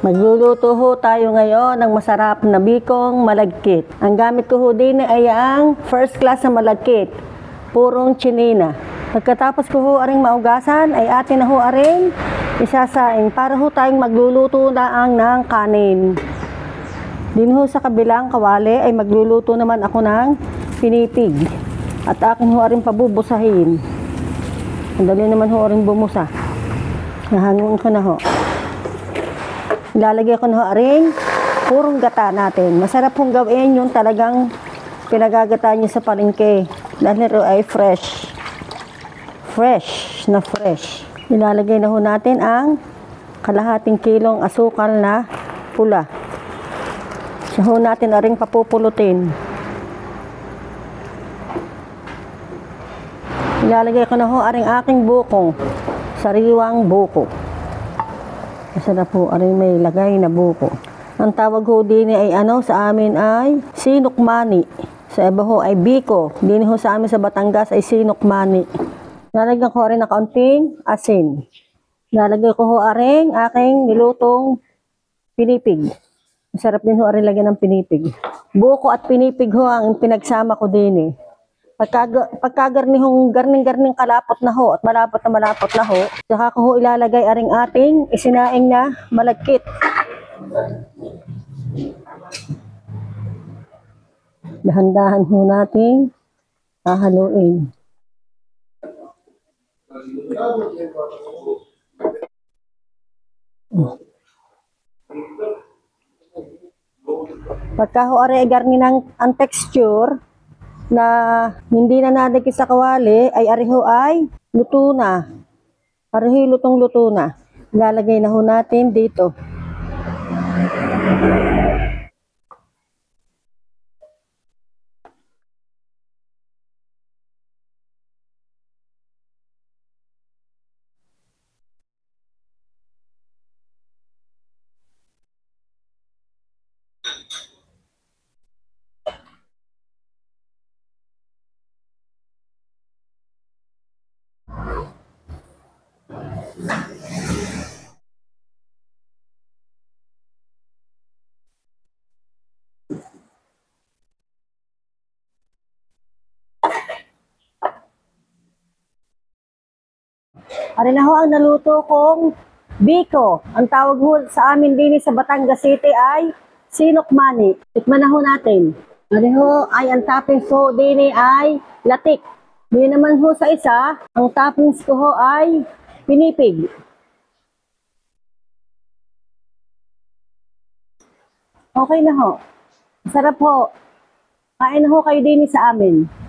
Magluluto ho tayo ngayon ng masarap na bikong malagkit. Ang gamit ko ho din ay ang first class na malagkit, purong chinina. Pagkatapos ko ho aring maugasan ay atin na ho aring isasaing para ho tayong magluluto na ng kanin. Din ho sa kabilang kawali ay magluluto naman ako ng pinipig at akin ho aring pabubusahin. Ang dali naman ho aring bumusa. Nahangon ko na ho. Ilalagay ko na aring purong gata natin. Masarap pong gawin yung talagang pinagagata nyo sa palengke. Dahil ito ay fresh. Fresh na fresh. Ilalagay na ho natin ang kalahating kilong asukal na pula. Siya ho natin aring papupulutin. Ilalagay ko na ho aring aking buko. Sariwang buko. Masarap po, aring may lagay na buko. Ang tawag ho din ay sa amin ay sinukmani. Sa iba ho ay biko. Din ho sa amin sa Batangas ay sinukmani. Lalagyan ko rin na kaunting asin. Lalagay ko ho aring aking nilutong pinipig. Masarap din ho aring lagyan ng pinipig. Buko at pinipig ho ang pinagsama ko din. Pagkagarnihong garning kalapot na ho at malapot na ho, saka ko ho ilalagay aring ating isinaing na malagkit. Dahan-dahan ho natin hahaluin. Pagka ho aring garni ng ang texture na hindi na nadagis sa kawali ay ariho ay luto na. Ariho lutong-luto na. Ilalagay na ho natin dito. Ari na ho ang naluto kong biko. Ang tawag ho sa amin din sa Batangas City ay sinukmani. Tikman na ho natin. Ari ho ay ang toppings ko din ay latik. Di naman ho sa isa, ang toppings ko ho ay pinipig. Okay na ho. Sarap ho. Kain na ho kayo din sa amin.